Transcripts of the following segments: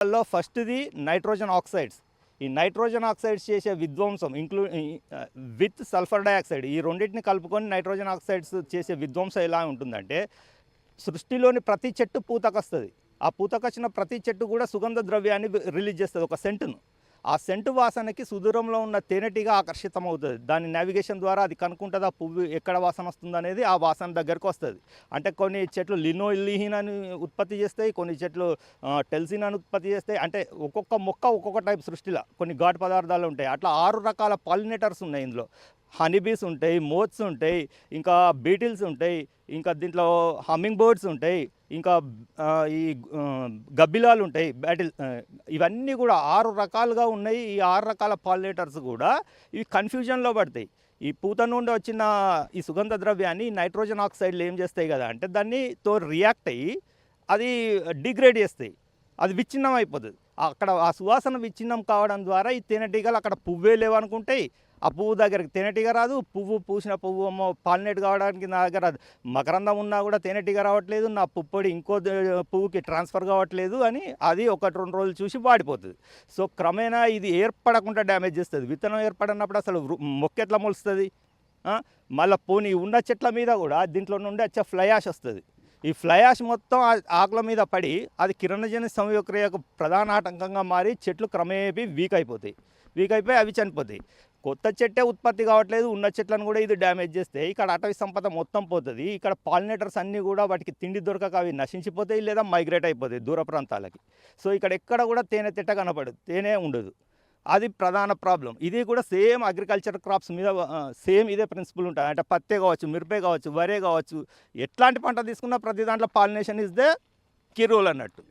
లో ఫస్ట్ది nitrogen oxides. ఈ నైట్రోజన్ ఆక్సైడ్స్ చేసే విధ్వంసం విత్ సల్ఫర్ డయాక్సైడ్ ఈ రెండింటిని కలుపుకొని నైట్రోజన్ ఆక్సైడ్స్ చేసే విధ్వంసం ఎలా ఉంటుందంటే, సృష్టిలోని ప్రతి చెట్టు పూతకొస్తుంది. ఆ పూతకొచ్చిన ప్రతి చెట్టు కూడా సుగంధ ద్రవ్యాన్ని రిలీజ్ చేస్తుంది, ఒక సెంటును. ఆ సెంటు వాసనకి సుదూరంలో ఉన్న తేనెటీగ ఆకర్షితమవుతుంది. దాని నావిగేషన్ ద్వారా అది కనుక్కుంటుంది ఆ పువ్వు ఎక్కడ వాసన వస్తుంది అనేది, ఆ వాసన దగ్గరకు వస్తుంది. అంటే కొన్ని చెట్లు లినోలిహిన్ అని ఉత్పత్తి చేస్తాయి, కొన్ని చెట్లు టెల్సిన్ అని ఉత్పత్తి చేస్తాయి. అంటే ఒక్కొక్క మొక్క ఒక్కొక్క టైప్ సృష్టిలో కొన్ని ఘాటు పదార్థాలు ఉంటాయి. అట్లా 6 రకాల పాలినేటర్స్ ఉన్నాయి ఇందులో. హనీబీస్ ఉంటాయి, మోత్స్ ఉంటాయి, ఇంకా బీటిల్స్ ఉంటాయి, ఇంకా దీంట్లో హమ్మింగ్ బర్డ్స్ ఉంటాయి, ఇంకా ఈ గబ్బిలాలు ఉంటాయి, ఇవన్నీ కూడా 6 రకాలుగా ఉన్నాయి. ఈ 6 రకాల పాలినేటర్స్ కూడా ఇవి కన్ఫ్యూజన్లో పడతాయి. ఈ పూత నుండి వచ్చిన ఈ సుగంధ ద్రవ్యాన్ని నైట్రోజన్ ఆక్సైడ్లు ఏం చేస్తాయి కదా అంటే, దాన్నితో రియాక్ట్ అయ్యి అది డిగ్రేడ్ చేస్తాయి, అది విచ్ఛిన్నం అయిపోతుంది. అక్కడ ఆ సువాసన విచ్ఛిన్నం కావడం ద్వారా ఈ తేనెటీగలు అక్కడ పువ్వే లేవనుకుంటాయి. ఆ పువ్వు దగ్గరికి తేనెటీగ రాదు. పూసిన పువ్వు పాలినేట్ కావడానికి నా దగ్గర మకరందం ఉన్నా కూడా తేనెటీగ రావట్లేదు, నా పుప్పొడి ఇంకో పువ్వుకి ట్రాన్స్ఫర్ కావట్లేదు అని అది 1-2 రోజులు చూసి వాడిపోతుంది. సో క్రమేణా ఇది ఏర్పడకుండా డ్యామేజ్ చేస్తుంది. విత్తనం ఏర్పడినప్పుడు అసలు మొక్క ఎట్లా మొలుస్తుంది? మళ్ళీ పోనీ ఉన్న చెట్ల మీద కూడా దీంట్లో నుండి వచ్చే ఫ్లై యాష్ వస్తుంది. ఈ ఫ్లై యాష్ మొత్తం ఆకుల మీద పడి అది కిరణజన్య సంయోక్రియకు ప్రధాన ఆటంకంగా మారి చెట్లు క్రమేపీ వీక్ అయిపోయి అవి చనిపోతాయి. కొత్త చెట్టే ఉత్పత్తి కావట్లేదు, ఉన్న చెట్లను కూడా ఇది డ్యామేజ్ చేస్తే ఇక్కడ అటవీ సంపద మొత్తం పోతుంది. ఇక్కడ పాలినేటర్స్ అన్నీ కూడా వాటికి తిండి దొరకక అవి నశించిపోతాయి లేదా మైగ్రేట్ అయిపోతాయి దూర ప్రాంతాలకి. సో ఇక్కడ ఎక్కడ కూడా తేనె తిట్ట కనపడదు, తేనె ఉండదు. అది ప్రధాన ప్రాబ్లం. ఇది కూడా సేమ్ అగ్రికల్చర్ క్రాప్స్ మీద సేమ్ ఇదే ప్రిన్సిపల్ ఉంటుంది. అంటే పత్తే కావచ్చు, మిరపే కావచ్చు, వరే కావచ్చు, ఎట్లాంటి పంట తీసుకున్నా ప్రతి దాంట్లో pollination is the key role అన్నట్టు.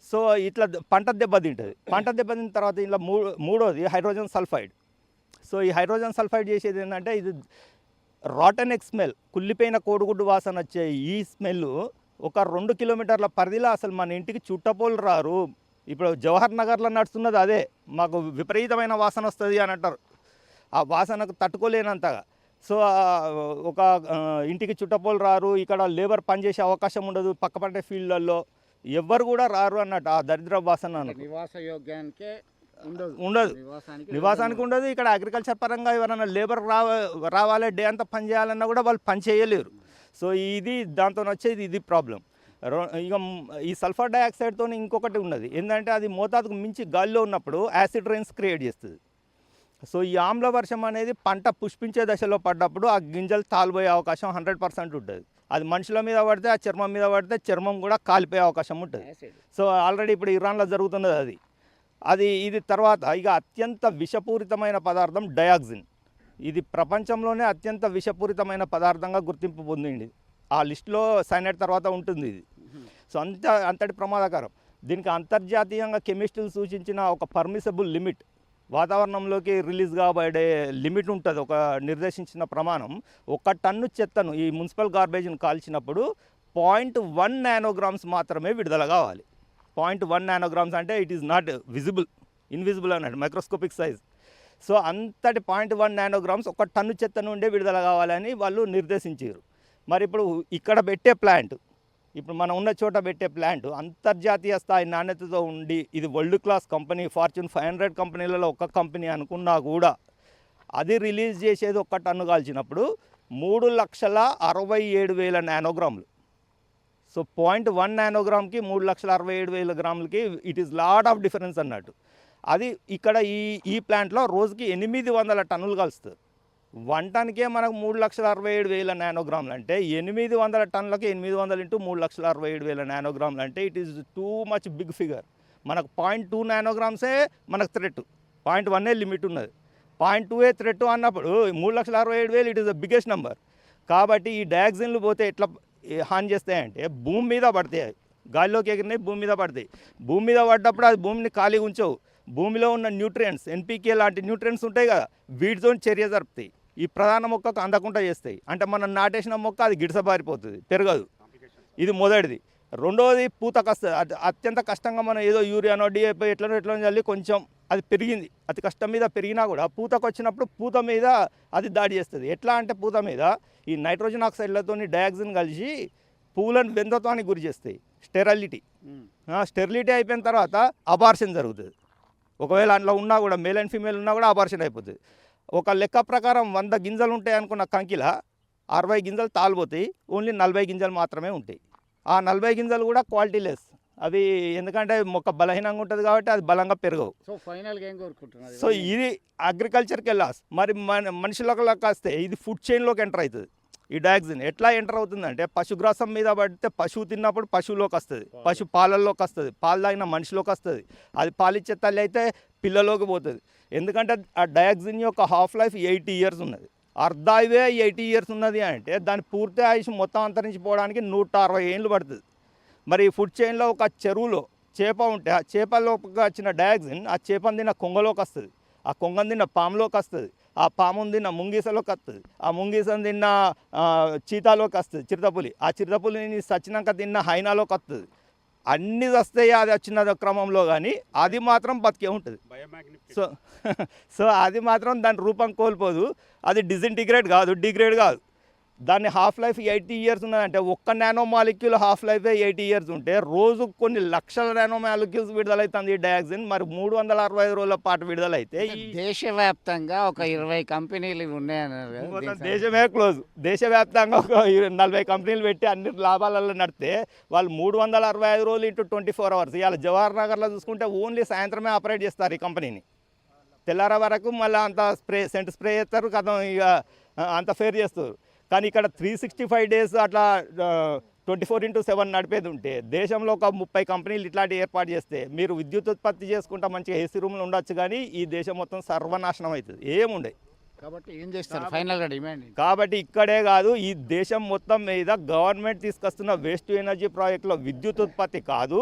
సో ఇట్లా పంట దెబ్బతింటుంది. పంట దెబ్బతిన్న తర్వాత ఇలా మూడోది హైడ్రోజన్ సల్ఫైడ్. సో ఈ హైడ్రోజన్ సల్ఫైడ్ చేసేది ఏంటంటే, ఇది రాటన్ ఎగ్ స్మెల్, కుళ్ళిపోయిన కోడిగుడ్డు వాసన వచ్చే ఈ స్మెల్ ఒక 2 కిలోమీటర్ల పరిధిలో అసలు మన ఇంటికి చుట్టపోలు రారు. ఇప్పుడు జవహర్ నగర్లో నడుస్తున్నది అదే. మాకు విపరీతమైన వాసన వస్తుంది అని అంటారు. ఆ వాసనకు తట్టుకోలేనంతగా. సో ఒక ఇంటికి చుట్టపోలు రారు, ఇక్కడ లేబర్ పనిచేసే అవకాశం ఉండదు, పక్కపడే ఫీల్డ్లలో ఎవ్వరు కూడా రారు అన్నట్టు ఆ దరిద్ర వాసన. నివాస యోగ్యానికే ఉండదు, నివాసానికి ఉండదు. ఇక్కడ అగ్రికల్చర్ పరంగా ఎవరైనా లేబర్ రావాలి, డే అంతా పని చేయాలన్నా కూడా వాళ్ళు పని చేయలేరు. సో ఇది దాంతో వచ్చేది ఇది ప్రాబ్లం. ఇక ఈ సల్ఫర్ డయాక్సైడ్తో ఇంకొకటి ఉన్నది ఏంటంటే, అది మోతాదుకు మించి గాలిలో ఉన్నప్పుడు యాసిడ్ రైన్స్ క్రియేట్ చేస్తుంది. సో ఈ ఆమ్ల వర్షం అనేది పంట పుష్పించే దశలో పడ్డప్పుడు ఆ గింజలు తాలిపోయే అవకాశం 100% ఉంటుంది. అది మనుషుల మీద పడితే, ఆ చర్మం మీద పడితే చర్మం కూడా కాలిపోయే అవకాశం ఉంటుంది. సో ఆల్రెడీ ఇప్పుడు ఇరాన్లో జరుగుతున్నది అది. ఇది తర్వాత ఇక అత్యంత విషపూరితమైన పదార్థం డయాక్సిన్. ఇది ప్రపంచంలోనే అత్యంత విషపూరితమైన పదార్థంగా గుర్తింపు పొందింది. ఆ లిస్టులో సైనైడ్ తర్వాత ఉంటుంది ఇది. సో అంతటి ప్రమాదకరం. దీనికి అంతర్జాతీయంగా కెమిస్టులు సూచించిన ఒక పర్మిసబుల్ లిమిట్, వాతావరణంలోకి రిలీజ్ కాబడే లిమిట్ ఉంటుంది, ఒక నిర్దేశించిన ప్రమాణం. 1 టన్ను చెత్తను ఈ మున్సిపల్ గార్బేజ్ను కాల్చినప్పుడు 0.1 నానోగ్రామ్స్ మాత్రమే విడుదల కావాలి. 0.1 నానోగ్రామ్స్ అంటే it is not visible, invisible అన్నట్టు, మైక్రోస్కోపిక్ సైజ్. సో అంతటి 0.1 నానోగ్రామ్స్ 1 టన్ను చెత్త నుండే విడుదల కావాలని వాళ్ళు నిర్దేశించారు. మరి ఇప్పుడు ఇక్కడ పెట్టే ప్లాంట్, ఇప్పుడు మనం ఉన్న చోట పెట్టే ప్లాంట్ అంతర్జాతీయ స్థాయి నాణ్యతతో ఉండి ఇది వరల్డ్ క్లాస్ కంపెనీ, ఫార్చ్యూన్ 500 కంపెనీలలో ఒక కంపెనీ అనుకున్నా కూడా అది రిలీజ్ చేసేది 1 టన్ను కాల్చినప్పుడు 3,67,000 నానోగ్రాములు. సో 0.1 నానోగ్రామ్కి 3,67,000 గ్రాములకి it is lot of difference అన్నట్టు. అది ఇక్కడ ఈ ప్లాంట్లో రోజుకి 800 టన్నులు కలుస్తుంది. 1 టన్కే మనకు 3,67,000 నానోగ్రాములు అంటే 800 టన్నులకి 800 ఇంటూ 3,67,000 నానోగ్రాములు అంటే it is too much big figure. మనకు 0.2 నానోగ్రామ్సే మనకు థ్రెట్, 0.1 లిమిట్ ఉన్నది. 0.2 థ్రెట్ అన్నప్పుడు 3,67,000 it is the biggest number. కాబట్టి ఈ డయాక్సిన్లు పోతే ఎట్లా హాని చేస్తాయంటే, భూమి మీద పడతాయి, గాలిలోకి ఎగిరినాయి భూమి మీద పడతాయి. భూమి మీద పడ్డప్పుడు అది భూమిని ఖాళీగా ఉంచవు. భూమిలో ఉన్న న్యూట్రియంట్స్, ఎన్పీకే లాంటి న్యూట్రియంట్స్ ఉంటాయి కదా, వీటితో చర్య జరుపుతాయి. ఈ ప్రధాన మొక్కకు అందకుండా చేస్తాయి. అంటే మనం నాటేసిన మొక్క అది గిడసబారిపోతుంది, పెరగదు. ఇది మొదటిది. రెండవది పూతకొస్తుంది. అత్యంత కష్టంగా మనం ఏదో యూరియానో డిఏపీ ఎట్లనో చల్లి కొంచెం అది పెరిగింది, అతి కష్టం మీద పెరిగినా కూడా పూతకు వచ్చినప్పుడు పూత మీద అది దాడి చేస్తుంది. ఎట్లా అంటే పూత మీద ఈ నైట్రోజన్ ఆక్సైడ్లతో డయాక్సిన్ కలిసి పువ్వులను వెందత్వానికి గురి చేస్తాయి, స్టెరాలిటీ. స్టెరిలిటీ అయిపోయిన తర్వాత అబార్షన్ జరుగుతుంది. ఒకవేళ అందులో ఉన్నా కూడా మేల్ అండ్ ఫీమేల్ ఉన్నా కూడా అబార్షన్ అయిపోతుంది. ఒక లెక్క ప్రకారం 100 గింజలు ఉంటాయి అనుకున్న కంకిల 60 గింజలు తాలిపోతాయి, ఓన్లీ 40 గింజలు మాత్రమే ఉంటాయి. ఆ 40 గింజలు కూడా క్వాలిటీ లెస్. అవి ఎందుకంటే మొక్క బలహీనంగా ఉంటుంది కాబట్టి అది బలంగా పెరగవు. సో ఫైనల్గా ఏం కోరుకుంటున్నారు? సో ఇది అగ్రికల్చర్కే లాస్. మరి మనుషులకు వస్తే ఇది ఫుడ్ చైన్లోకి ఎంటర్ అవుతుంది. ఈ డయాక్సిన్ ఎట్లా ఎంటర్ అవుతుందంటే పశుగ్రాసం మీద పడితే పశువు తిన్నప్పుడు పశువులోకి వస్తుంది, పశు పాలల్లోకి వస్తుంది, పాలు తాగిన మనిషిలోకి వస్తుంది. అది పాలిచ్చే తల్లి అయితే పిల్లలోకి పోతుంది. ఎందుకంటే ఆ డయాక్సిన్ యొక్క హాఫ్ లైఫ్ 80 ఇయర్స్ ఉన్నది. అర్ధాయివే 80 ఇయర్స్ ఉన్నది అంటే దాని పూర్తి ఆయుష్ మొత్తం అంతరించిపోవడానికి 160 ఏళ్ళు పడుతుంది. మరి ఫుడ్ చైన్లో ఒక చెరువులో చేప ఉంటే ఆ చేపలోకి వచ్చిన డయాక్సిన్ ఆ చేపను తిన్న కొంగలోకి వస్తుంది, ఆ కొంగను తిన్న పాములోకి వస్తుంది, ఆ పామును తిన్న ముంగీసలోకి వస్తుంది, ఆ ముంగీసను తిన్న చీతాలోకి వస్తుంది చిరుతపులి, ఆ చిరుతపులిని సచ్చినాక తిన్న హైనాలోకి వస్తుంది. అన్నీ వస్తాయి అది వచ్చిన క్రమంలో, కానీ అది మాత్రం బతికే ఉంటుంది. సో సో అది మాత్రం దాని రూపం కోల్పోదు. అది డిజింటిగ్రేట్ కాదు, డిగ్రేడ్ కాదు. దాని హాఫ్ లైఫ్ 80 ఇయర్స్ ఉన్నదంటే ఒక్క నానో మాలిక్యూల్ హాఫ్ లైఫే 80 ఇయర్స్ ఉంటే రోజు కొన్ని లక్షల నానో మాలిక్యూల్స్ విడుదలవుతుంది ఈ డయాక్సిన్. మరి 365 రోజుల పాటు విడుదలైతే దేశవ్యాప్తంగా ఒక 20 కంపెనీలు ఉన్నాయన్నారు కదా, మొత్తం దేశమే క్లోజ్. దేశవ్యాప్తంగా ఒక 40 కంపెనీలు పెట్టి అన్ని లాభాలలో నడితే వాళ్ళు 365 రోజులు ఇంటూ 24 అవర్స్. ఇవాళ జవహర్ నగర్లో చూసుకుంటే ఓన్లీ సాయంత్రమే ఆపరేట్ చేస్తారు ఈ కంపెనీని. తెల్లార వరకు మళ్ళీ అంత సెంట్ స్ప్రే చేస్తారు, కథం ఇక అంత ఫేర్ చేస్తారు. కానీ ఇక్కడ 365 డేస్ అట్లా 24/7 నడిపేది ఉంటే దేశంలో ఒక 30 కంపెనీలు ఇట్లాంటి ఏర్పాటు చేస్తే మీరు విద్యుత్ ఉత్పత్తి చేసుకుంటా మంచిగా ఏసీ రూమ్లో ఉండొచ్చు, కానీ ఈ దేశం మొత్తం సర్వనాశనం అవుతుంది, ఏముండే. కాబట్టి ఏం చేస్తారు ఫైనల్గా డిమాండ్? కాబట్టి ఇక్కడే కాదు, ఈ దేశం మొత్తం మీద గవర్నమెంట్ తీసుకొస్తున్న వేస్ట్ టు ఎనర్జీ ప్రాజెక్టులో విద్యుత్ ఉత్పత్తి కాదు,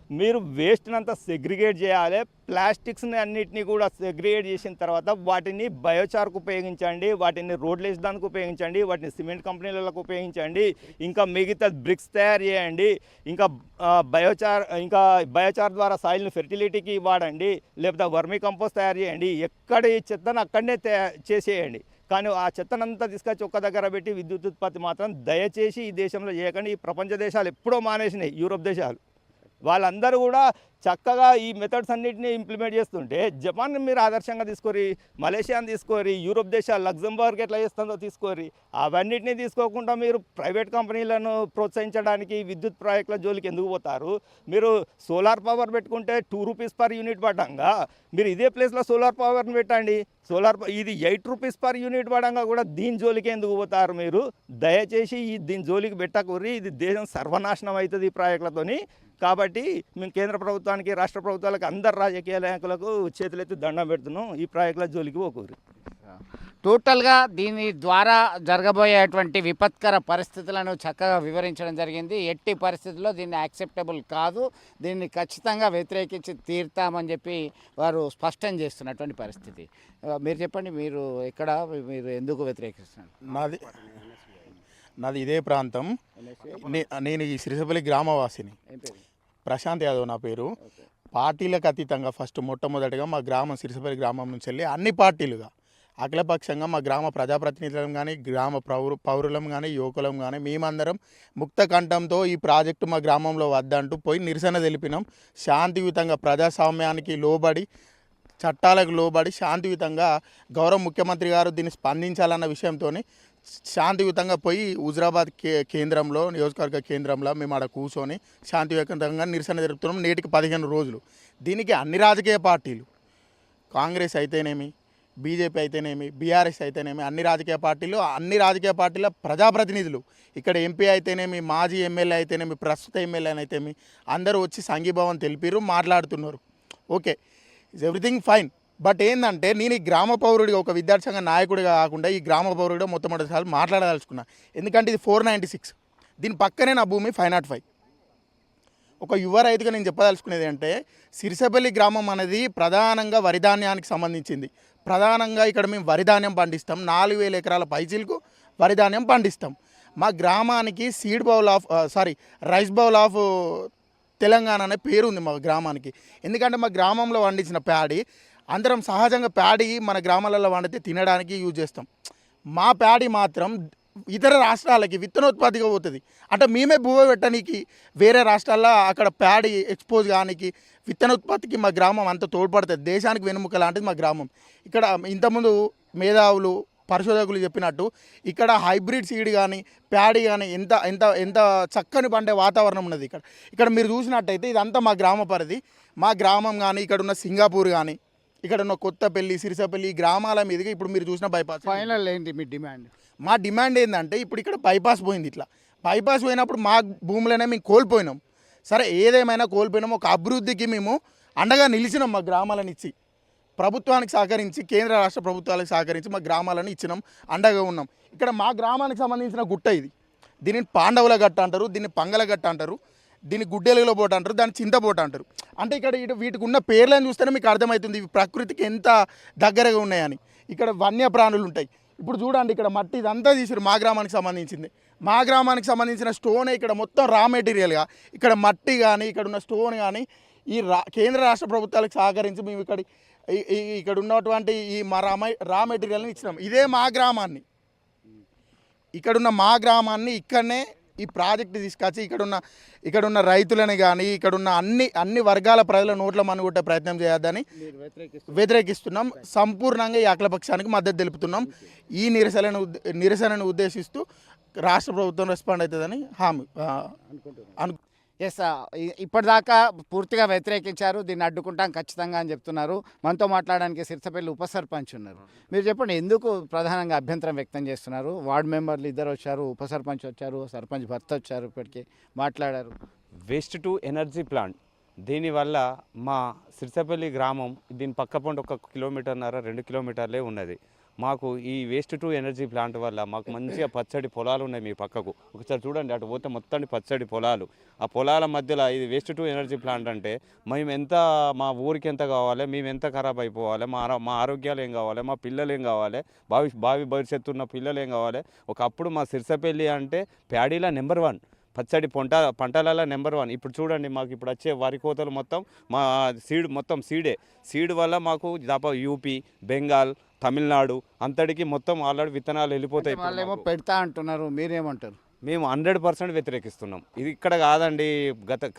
మీరు వేస్ట్ని అంతా సెగ్రిగేట్ చేయాలి. ప్లాస్టిక్స్ని అన్నిటినీ కూడా సెగ్రిగేట్ చేసిన తర్వాత వాటిని బయోచార్కు ఉపయోగించండి, వాటిని రోడ్లు వేసడానికి ఉపయోగించండి, వాటిని సిమెంట్ కంపెనీలకు ఉపయోగించండి, ఇంకా మిగతా బ్రిక్స్ తయారు చేయండి, ఇంకా బయోచార్ ద్వారా సాయిల్ని ఫెర్టిలిటీకి వాడండి, లేకపోతే వర్మీ కంపోస్ట్ తయారు చేయండి. ఎక్కడ ఈ చెత్తను అక్కడనే చేసేయండి. కానీ ఆ చెత్తనంతా తీసుకొచ్చి ఒక్క దగ్గర పెట్టి విద్యుత్ ఉత్పత్తి మాత్రం దయచేసి ఈ దేశంలో చేయకండి. ఈ ప్రపంచ దేశాలు ఎప్పుడో మానేసినాయి, యూరోప్ దేశాలు వాళ్ళందరూ కూడా చక్కగా ఈ మెథడ్స్ అన్నింటినీ ఇంప్లిమెంట్ చేస్తుంటే జపాన్ని మీరు ఆదర్శంగా తీసుకోరి, మలేషియాని తీసుకోరి, యూరోప్ దేశాలు లగ్జంబర్గ్ ఎట్లా చేస్తుందో తీసుకోరి. అవన్నిటినీ తీసుకోకుండా మీరు ప్రైవేట్ కంపెనీలను ప్రోత్సహించడానికి విద్యుత్ ప్రాజెక్టుల జోలికి ఎందుకు పోతారు? మీరు సోలార్ పవర్ పెట్టుకుంటే 2 రూపీస్ పర్ యూనిట్ పడంగా మీరు ఇదే ప్లేస్లో సోలార్ పవర్ని పెట్టండి. ఇది 8 రూపీస్ పర్ యూనిట్ పడంగా కూడా దీని జోలికి ఎందుకు పోతారు మీరు? దయచేసి దీని జోలికి పెట్టకూరి, ఇది దేశం సర్వనాశనం అవుతుంది ఈ ప్రాజెక్టులతోని. కాబట్టి మేము కేంద్ర ప్రభుత్వానికి, రాష్ట్ర ప్రభుత్వాలకు, అందరు రాజకీయ నాయకులకు చేతులెత్తి దండం పెడుతున్నాం, ఈ ప్రాజెక్టుల జోలికి పోకూరి. టోటల్గా దీని ద్వారా జరగబోయేటువంటి విపత్కర పరిస్థితులను చక్కగా వివరించడం జరిగింది. ఎట్టి పరిస్థితుల్లో దీన్ని యాక్సెప్టబుల్ కాదు, దీన్ని ఖచ్చితంగా వ్యతిరేకించి తీరుతామని చెప్పి వారు స్పష్టం చేస్తున్నటువంటి పరిస్థితి. మీరు చెప్పండి, మీరు మీరు ఎందుకు వ్యతిరేకిస్తున్నారు? నాది ఇదే ప్రాంతం. నేను ఈ సిరిసపల్లి గ్రామవాసిని. ప్రశాంత్ యాదవ్ నా పేరు. పార్టీలకు అతీతంగా మొట్టమొదటిగా మా గ్రామం సిరిసపల్లి గ్రామం నుంచి వెళ్ళి అన్ని పార్టీలుగా అఖిలపక్షంగా మా గ్రామ ప్రజాప్రతినిధులం కానీ, గ్రామ పౌరులం కానీ, యువకులం కానీ మేమందరం ముక్త కంఠంతో ఈ ప్రాజెక్టు మా గ్రామంలో వద్దంటూ పోయి నిరసన తెలిపినాం. శాంతియుతంగా ప్రజాస్వామ్యానికి లోబడి, చట్టాలకు లోబడి శాంతియుతంగా గౌరవ ముఖ్యమంత్రి గారు దీన్ని స్పందించాలన్న విషయంతో శాంతియుతంగా పోయి హుజరాబాద్ కేంద్రంలో, నియోజకవర్గ కేంద్రంలో మేము ఆడ కూర్చొని శాంతియుతంగా నిరసన జరుపుతున్నాం. నేటికి 15 రోజులు. దీనికి అన్ని రాజకీయ పార్టీలు, కాంగ్రెస్ అయితేనేమి, బీజేపీ అయితేనేమి, బీఆర్ఎస్ అయితేనేమి, అన్ని రాజకీయ పార్టీల ప్రజాప్రతినిధులు, ఇక్కడ ఎంపీ అయితేనేమి, మాజీ ఎమ్మెల్యే అయితేనేమి, ప్రస్తుత ఎమ్మెల్యే అయితేనేమి అందరూ వచ్చి సంఘీభావం తెలిపారు, మాట్లాడుతున్నారు. Okay, is everything fine. But ఏంటంటే నేను ఈ గ్రామ పౌరుడిగా, ఒక విద్యార్థి సంఘ నాయకుడిగా కాకుండా ఈ గ్రామ పౌరుడిగా మొట్టమొదటిసారి మాట్లాడదలుచుకున్నా. ఎందుకంటే ఇది 496, దీని పక్కనే నా భూమి 505. ఒక యువ రైతుగా నేను చెప్పదలుచుకునేది అంటే సిరిసపల్లి గ్రామం అనేది ప్రధానంగా వరిధాన్యానికి సంబంధించింది. ప్రధానంగా ఇక్కడ మేము వరిధాన్యం పండిస్తాం. 4000 ఎకరాల పైచీలకు వరిధాన్యం పండిస్తాం. మా గ్రామానికి రైస్ బౌల్ ఆఫ్ తెలంగాణ అనే పేరు ఉంది మా గ్రామానికి. ఎందుకంటే మా గ్రామంలో పండించిన ప్యాడీ అందరం సహజంగా ప్యాడీ మన గ్రామాలలో వండితే తినడానికి యూజ్ చేస్తాం. మా ప్యాడీ మాత్రం ఇతర రాష్ట్రాలకి విత్తనోత్పత్తిగా పోతుంది. అంటే మేమే భూమ పెట్టడానికి వేరే రాష్ట్రాల్లో అక్కడ ప్యాడీ ఎక్స్పోజ్ కానికి విత్తనోత్పత్తికి మా గ్రామం అంత తోడ్పడుతుంది. దేశానికి వెనుముక లాంటిది మా గ్రామం. ఇక్కడ ఇంతకుముందు మేధావులు పరిశోధకులు చెప్పినట్టు ఇక్కడ హైబ్రిడ్ సీడ్ కానీ ప్యాడీ కానీ ఎంత ఎంత ఎంత చక్కని పండే వాతావరణం ఉన్నది. ఇక్కడ మీరు చూసినట్టయితే ఇదంతా మా గ్రామ పరిధి. మా గ్రామం కానీ ఇక్కడ ఉన్న సింగపూర్ కానీ ఇక్కడ ఉన్న కొత్తపల్లి సిరిసపల్లి ఈ గ్రామాల మీదుగా ఇప్పుడు మీరు చూసిన బైపాస్. ఫైనల్ ఏంటి మీ డిమాండ్? మా డిమాండ్ ఏంటంటే ఇప్పుడు ఇక్కడ బైపాస్ పోయింది. ఇట్లా బైపాస్ పోయినప్పుడు మా భూములనే మేము కోల్పోయినాం. సరే ఏదేమైనా కోల్పోయినాం, ఒక అభివృద్ధికి మేము అండగా నిలిచినాం. మా గ్రామాలను ఇచ్చి ప్రభుత్వానికి సహకరించి కేంద్ర రాష్ట్ర ప్రభుత్వాలకు సహకరించి మా గ్రామాలను ఇచ్చినాం, అండగా ఉన్నాం. ఇక్కడ మా గ్రామానికి సంబంధించిన గుట్ట ఇది. దీనిని పాండవుల గట్ట అంటారు, దీన్ని పంగల గట్ట అంటారు, దీన్ని గుడ్డెలుగులో బోట అంటారు, దాన్ని చింతబోట అంటారు. అంటే ఇక్కడ వీటికి ఉన్న పేర్లను చూస్తేనే మీకు అర్థమవుతుంది ఇవి ప్రకృతికి ఎంత దగ్గరగా ఉన్నాయని. ఇక్కడ వన్యప్రాణులు ఉంటాయి. ఇప్పుడు చూడండి ఇక్కడ మట్టి ఇదంతా తీసారు మా గ్రామానికి సంబంధించింది. మా గ్రామానికి సంబంధించిన స్టోనే ఇక్కడ మొత్తం రా మెటీరియల్గా ఇక్కడ మట్టి కానీ ఇక్కడ ఉన్న స్టోన్ కానీ ఈ కేంద్ర రాష్ట్ర ప్రభుత్వాలకు సహకరించి మేము ఇక్కడ ఉన్నటువంటి ఈ మా రా మెటీరియల్ని ఇచ్చినాం. ఇదే మా గ్రామాన్ని, ఇక్కడున్న మా గ్రామాన్ని ఇక్కడనే ఈ ప్రాజెక్టు తీసుకొచ్చి ఇక్కడున్న రైతులని కానీ ఇక్కడున్న అన్ని వర్గాల ప్రజల నోట్ల మనుగొట్టే ప్రయత్నం చేయొద్దని వ్యతిరేకిస్తున్నాం. సంపూర్ణంగా ఈ అఖిలపక్షానికి మద్దతు తెలుపుతున్నాం. ఈ నిరసనను ఉద్దేశిస్తూ రాష్ట్ర ప్రభుత్వం రెస్పాండ్ అవుతుందని హామీ ఎస్, ఇప్పటిదాకా పూర్తిగా వ్యతిరేకించారు, దీన్ని అడ్డుకుంటాం ఖచ్చితంగా అని చెప్తున్నారు. మనతో మాట్లాడడానికి సిరిసపల్లి ఉప సర్పంచ్ ఉన్నారు. మీరు చెప్పండి, ఎందుకు ప్రధానంగా అభ్యంతరం వ్యక్తం చేస్తున్నారు? వార్డు మెంబర్లు ఇద్దరు వచ్చారు, ఉప సర్పంచ్ వచ్చారు, సర్పంచ్ భర్త వచ్చారు, ఇప్పటికీ మాట్లాడారు. వేస్ట్ టు ఎనర్జీ ప్లాంట్ దీనివల్ల మా సిరిసపల్లి గ్రామం దీని పక్క పొంటి 1 కిలోమీటర్న్నర 2 కిలోమీటర్లే ఉన్నది. మాకు ఈ వేస్ట్ టు ఎనర్జీ ప్లాంట్ వల్ల మాకు మంచిగా పచ్చడి పొలాలు ఉన్నాయి. మీ పక్కకు ఒకసారి చూడండి, అటు పోతే మొత్తం పచ్చడి పొలాలు. ఆ పొలాల మధ్యలో ఇది వేస్ట్ టు ఎనర్జీ ప్లాంట్ అంటే మేము ఎంత, మా ఊరికి ఎంత కావాలి, మేము ఎంత ఖరాబ్ అయిపోవాలి, మా ఆరోగ్యాలు ఏం కావాలి, మా పిల్లలు ఏం కావాలి, భావి భవిష్యత్తు ఉన్న పిల్లలు ఏం కావాలి. ఒకప్పుడు మా సిరిసపల్లి అంటే ప్యాడీలో నెంబర్ 1, పచ్చడి పంటలలో నెంబర్ 1. ఇప్పుడు చూడండి, మాకు ఇప్పుడు వచ్చే వరి కోతలు మొత్తం మా సీడ్ వల్ల మాకు దాదాపు యూపీ, బెంగాల్, తమిళనాడు అంతటికి మొత్తం ఆల్రెడీ విత్తనాలు వెళ్ళిపోతాయి. వాళ్ళేమో పెడతా అంటున్నారు, మీరేమంటారు? మేము 100% వ్యతిరేకిస్తున్నాం. ఇది ఇక్కడ కాదండి,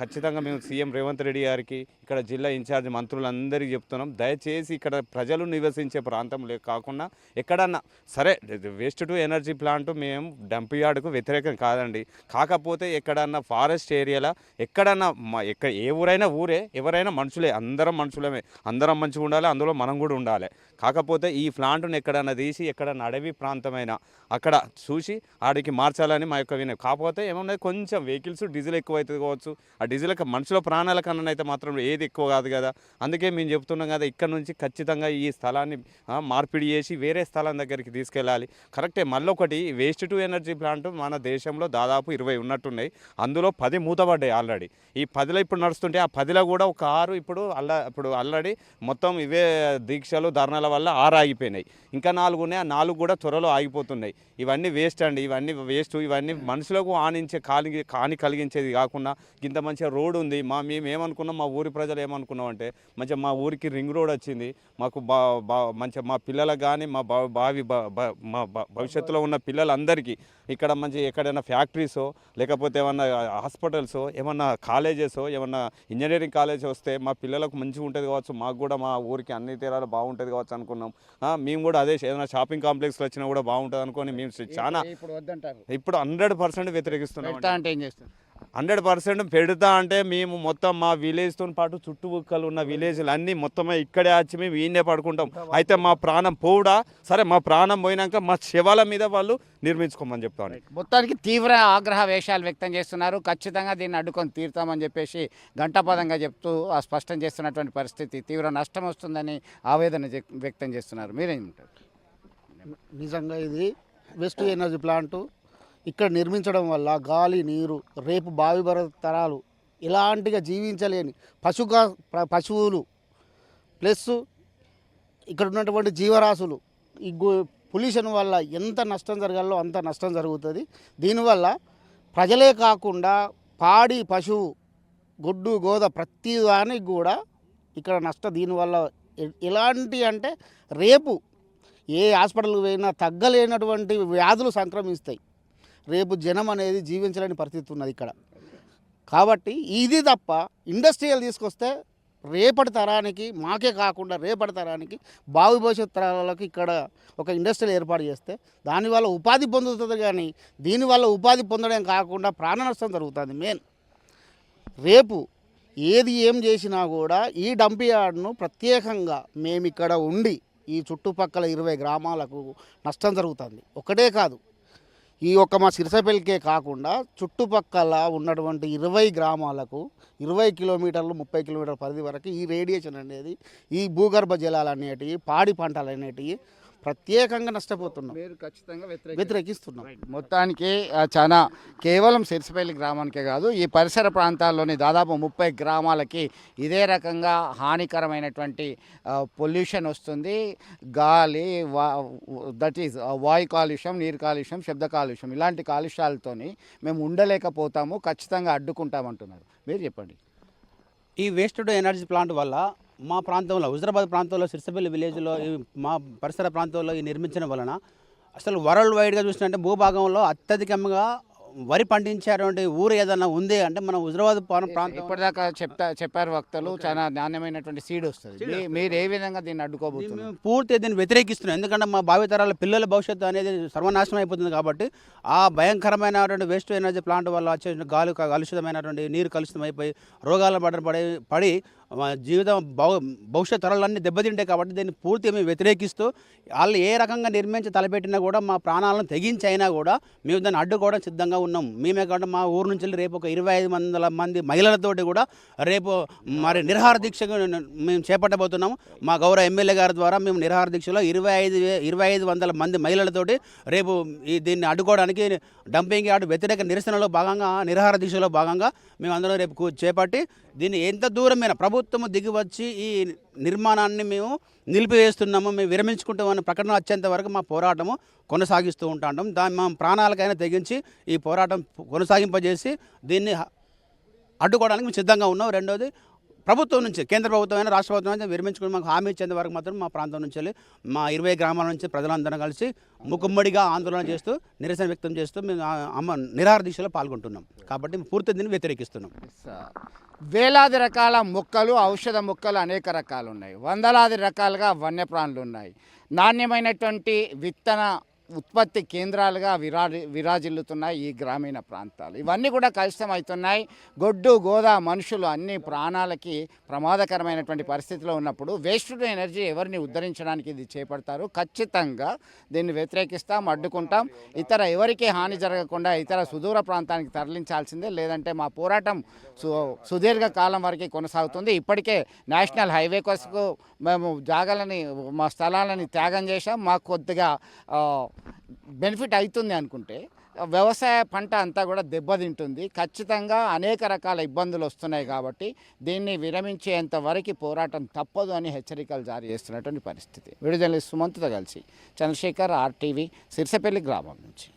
ఖచ్చితంగా మేము సీఎం రేవంత్ రెడ్డి గారికి, ఇక్కడ జిల్లా ఇన్ఛార్జ్ మంత్రులందరికీ చెప్తున్నాం, దయచేసి ఇక్కడ ప్రజలు నివసించే ప్రాంతంలో కాకుండా ఎక్కడన్నా సరే వేస్ట్ టు ఎనర్జీ ప్లాంట్ మేము డంప్ యార్డుకు వ్యతిరేకం కాదండి. కాకపోతే ఎక్కడన్నా ఫారెస్ట్ ఏరియాలో ఎక్కడన్నా ఏ ఊరైనా ఊరే, ఎవరైనా మనుషులే, అందరం మనుషులమే, అందరం మంచిగా ఉండాలి, అందులో మనం కూడా ఉండాలి. కాకపోతే ఈ ప్లాంట్ను ఎక్కడన్నా తీసి ఎక్కడన్నా అడవి ప్రాంతమైన అక్కడ చూసి ఆడికి మార్చాలని మా యొక్క వినయం. కాకపోతే ఏమన్నా కొంచెం వెహికల్స్ డీజిల్ ఎక్కువ అవుతుంది కావచ్చు, ఆ డీజిల్ మనుషుల ప్రాణాల కన్నా అయితే మాత్రం ఏది ఎక్కువ కాదు కదా. అందుకే మేము చెప్తున్నాం కదా, ఇక్కడ నుంచి ఖచ్చితంగా ఈ స్థలాన్ని మార్పిడి చేసి వేరే స్థలం దగ్గరికి తీసుకెళ్ళాలి. కరెక్టే. మళ్ళొకటి వేస్ట్ టు ఎనర్జీ ప్లాంట్ మన దేశంలో దాదాపు 20 ఉన్నట్టున్నాయి. అందులో 10 మూతపడ్డాయి ఆల్రెడీ. ఈ 10లో ఇప్పుడు నడుస్తుంటే ఆ 10లో కూడా ఒక 6 ఇప్పుడు ఆల్రెడీ మొత్తం ఇవే దీక్షలు ధర్నాల వల్ల 6 ఆగిపోయినాయి. ఇంకా 4 ఉన్నాయి, ఆ 4 కూడా త్వరలో ఆగిపోతున్నాయి. ఇవన్నీ వేస్ట్ అండి, ఇవన్నీ వేస్ట్. ఇవన్నీ మనుషులకు హాని కలిగించేది కాకుండా ఇంత మంచిగా రోడ్ ఉంది. మేము ఏమనుకున్నాం, మా ఊరి ప్రజలు ఏమనుకున్నాం అంటే మంచిగా మా ఊరికి రింగ్ రోడ్ వచ్చింది, మాకు మంచిగా మా పిల్లలకు కానీ మా భవిష్యత్తులో ఉన్న పిల్లలందరికీ ఇక్కడ మంచి ఎక్కడైనా ఫ్యాక్టరీసో లేకపోతే ఏమన్నా హాస్పిటల్సో ఏమన్నా కాలేజెసో ఏమన్నా ఇంజనీరింగ్ కాలేజ్ వస్తే మా పిల్లలకు మంచిగా ఉంటుంది కావచ్చు, మాకు కూడా మా ఊరికి అన్ని తీరాలు బాగుంటుంది కావచ్చు అనుకున్నాం. మేము కూడా అదే ఏదైనా షాపింగ్ కాంప్లెక్స్లో వచ్చినా కూడా బాగుంటుంది అనుకొని మేము చాలా ఇప్పుడు 100% వ్యతిరేకిస్తున్నాం. 100% పెడతా అంటే మేము మొత్తం మా విలేజ్తో పాటు చుట్టుపక్కల ఉన్న విలేజ్లు అన్నీ మొత్తమే ఇక్కడే వచ్చి మేము ఈయనే పడుకుంటాం. అయితే మా ప్రాణం పోవుడా సరే, మా ప్రాణం పోయినాక మా శవాల మీద వాళ్ళు నిర్మించుకోమని చెప్తాను. మొత్తానికి తీవ్ర ఆగ్రహ వేషాలు వ్యక్తం చేస్తున్నారు. ఖచ్చితంగా దీన్ని అడ్డుకొని తీరుతామని చెప్పేసి ఘంటాపదంగా చెప్తూ స్పష్టం చేస్తున్నటువంటి పరిస్థితి. తీవ్ర నష్టం వస్తుందని ఆవేదన వ్యక్తం చేస్తున్నారు. మీరేమంటారు? నిజంగా ఇది వేస్ట్ ఎనర్జీ ప్లాంటు ఇక్కడ నిర్మించడం వల్ల గాలి, నీరు, రేపు భావి తరాలు ఇలాంటిగా జీవించలేని పశువులు ప్లస్ ఇక్కడ ఉన్నటువంటి జీవరాశులు ఈ పొల్యూషన్ వల్ల ఎంత నష్టం జరగాలో అంత నష్టం జరుగుతుంది. దీనివల్ల ప్రజలే కాకుండా పాడి, పశువు, గొడ్డు, గోద ప్రతి దానికి కూడా ఇక్కడ దీనివల్ల ఎలాంటి అంటే రేపు ఏ హాస్పిటల్కి పోయినా తగ్గలేనటువంటి వ్యాధులు సంక్రమిస్తాయి. రేపు జనం అనేది జీవించలేని పరిస్థితి ఉన్నది ఇక్కడ. కాబట్టి ఇది తప్ప ఇండస్ట్రియల్ తీసుకొస్తే రేపటి తరానికి, మాకే కాకుండా రేపటి తరానికి, భావి భవిష్యత్ తరాలకు ఇక్కడ ఒక ఇండస్ట్రియల్ ఏర్పాటు చేస్తే దానివల్ల ఉపాధి పొందుతుంది. కానీ దీనివల్ల ఉపాధి పొందడం కాకుండా ప్రాణ నష్టం జరుగుతుంది. మెయిన్ రేపు ఏం చేసినా కూడా ఈ డంప్ యార్డ్ను ప్రత్యేకంగా మేము ఇక్కడ ఉండి ఈ చుట్టుపక్కల 20 గ్రామాలకు నష్టం జరుగుతుంది. ఒకటే కాదు, ఈ ఒక్క మా సిరిసపల్లికే కాకుండా చుట్టుపక్కల ఉన్నటువంటి 20 గ్రామాలకు 20 కిలోమీటర్లు 30 కిలోమీటర్ల పరిధి వరకు ఈ రేడియేషన్ అనేది, ఈ భూగర్భ జలాలు అనేటివి, పాడి పంటలు అనేటివి ప్రత్యేకంగా నష్టపోతున్నాం, మీరు ఖచ్చితంగా వ్యతిరేకిస్తున్నాం. మొత్తానికి చాలా కేవలం సిరిసిపల్లి గ్రామానికే కాదు, ఈ పరిసర ప్రాంతాల్లోని దాదాపు 30 గ్రామాలకి ఇదే రకంగా హానికరమైనటువంటి పొల్యూషన్ వస్తుంది. గాలి, దట్ ఈజ్ వాయు కాలుష్యం, నీరు కాలుష్యం, శబ్ద కాలుష్యం, ఇలాంటి కాలుష్యాలతోని మేము ఉండలేకపోతాము, ఖచ్చితంగా అడ్డుకుంటామంటున్నారు. మీరు చెప్పండి. ఈ వేస్ట్ టు ఎనర్జీ ప్లాంట్ వల్ల మా ప్రాంతంలో, హుజరాబాద్ ప్రాంతంలో, సిరిసిపల్లి విలేజ్లో, మా పరిసర ప్రాంతంలో ఈ నిర్మించడం వలన అసలు వరల్డ్ వైడ్గా చూసినట్టే భూభాగంలో అత్యధికంగా వరి పండించేటువంటి ఊరు ఏదైనా ఉంది అంటే మన హుజరాబాద్ ప్రాంతం. ఇప్పటిదాకా చెప్పారు వక్తలు, చాలా నాణ్యమైనటువంటి సీడ్ వస్తుంది. మీరు ఏ విధంగా దీన్ని అడ్డుకోబోతున్నారు? మేము పూర్తిగా దీన్ని వ్యతిరేకిస్తున్నాం. ఎందుకంటే మా భావితరాల పిల్లల భవిష్యత్తు అనేది సర్వనాశనం అయిపోతుంది. కాబట్టి ఆ భయంకరమైనటువంటి వేస్ట్ ఎనర్జీ ప్లాంట్ వల్ల వచ్చే గాలి కలుషితమైనటువంటి నీరు కలుషితం అయిపోయి రోగాల పడి జీవితం భవిష్యత్ తరాలన్నీ దెబ్బతింటాయి. కాబట్టి దీన్ని పూర్తిగా మేము వ్యతిరేకిస్తూ వాళ్ళు ఏ రకంగా నిర్మించి తలపెట్టినా కూడా మా ప్రాణాలను తెగించి అయినా కూడా మేము దాన్ని అడ్డుకోవడం సిద్ధంగా ఉన్నాం. మేమే కాకుండా మా ఊరు నుంచి రేపు ఒక 2500 మంది మహిళలతోటి కూడా రేపు మరి నిరహార దీక్ష మేము చేపట్టబోతున్నాము. మా గౌరవ ఎమ్మెల్యే గారి ద్వారా మేము నిరహార దీక్షలో 2500 మంది మహిళలతోటి రేపు దీన్ని అడ్డుకోవడానికి డంపింగ్ యార్డ్ వ్యతిరేక నిరసనలో భాగంగా, నిరహార దీక్షలో భాగంగా మేము అందరం రేపు చేపట్టి దీన్ని ఎంత దూరమైన ప్రభుత్వము దిగి వచ్చి ఈ నిర్మాణాన్ని మేము నిలిపివేస్తున్నాము, మేము విరమించుకుంటామని ప్రకటన వచ్చేంత వరకు మా పోరాటము కొనసాగిస్తూ ఉంటాం. దాన్ని మా ప్రాణాలకైనా తెగించి ఈ పోరాటం కొనసాగింపజేసి దీన్ని అడ్డుకోవడానికి మేము సిద్ధంగా ఉన్నాం. రెండోది, ప్రభుత్వం నుంచి, కేంద్ర ప్రభుత్వం అయినా రాష్ట్ర ప్రభుత్వం నుంచి విరమించుకుని మాకు హామీ ఇచ్చేంత వరకు మాత్రం మా ప్రాంతం నుంచి వెళ్ళి మా 20 గ్రామాల నుంచి ప్రజలందరం కలిసి ముక్కుమ్మడిగా ఆందోళన చేస్తూ నిరసన వ్యక్తం చేస్తూ మేము నిరాహార దీక్షలో పాల్గొంటున్నాం. కాబట్టి పూర్తి దీన్ని వ్యతిరేకిస్తున్నాం. వేలాది రకాల మొక్కలు, ఔషధ మొక్కలు అనేక రకాలు ఉన్నాయి. వందలాది రకాలుగా వన్యప్రాణులు ఉన్నాయి. నాణ్యమైనటువంటి విత్తన ఉత్పత్తి కేంద్రాలుగా విరాజిల్లుతున్నాయి ఈ గ్రామీణ ప్రాంతాలు. ఇవన్నీ కూడా కలుషితమవుతున్నాయి. గొడ్డు గోద మనుషులు అన్ని ప్రాణాలకి ప్రమాదకరమైనటువంటి పరిస్థితిలో ఉన్నప్పుడు వేస్ట్ టు ఎనర్జీ ఎవరిని ఉద్ధరించడానికి ఇది చేపడతారు. ఖచ్చితంగా దీన్ని వ్యతిరేకిస్తాం, అడ్డుకుంటాం. ఎవరికి హాని జరగకుండా ఇతర సుదూర ప్రాంతానికి తరలించాల్సిందే, లేదంటే మా పోరాటం సుదీర్ఘ కాలం వరకు కొనసాగుతుంది. ఇప్పటికే నేషనల్ హైవే కోసం మేము జాగాలని, మా స్థలాలని త్యాగం చేశాం. మాకు కొద్దిగా బెనిఫిట్ అవుతుంది అనుకుంటే వ్యవసాయ పంట అంతా కూడా దెబ్బతింటుంది. ఖచ్చితంగా అనేక రకాల ఇబ్బందులు వస్తున్నాయి. కాబట్టి దీన్ని విరమించేంత వరకు పోరాటం తప్పదు అని హెచ్చరికలు జారీ చేస్తున్నటువంటి పరిస్థితి. వీడియో జర్నలిస్ట్ సుమంత్తో కలిసి చంద్రశేఖర్, RTV, సిరిసపల్లి గ్రామం నుంచి.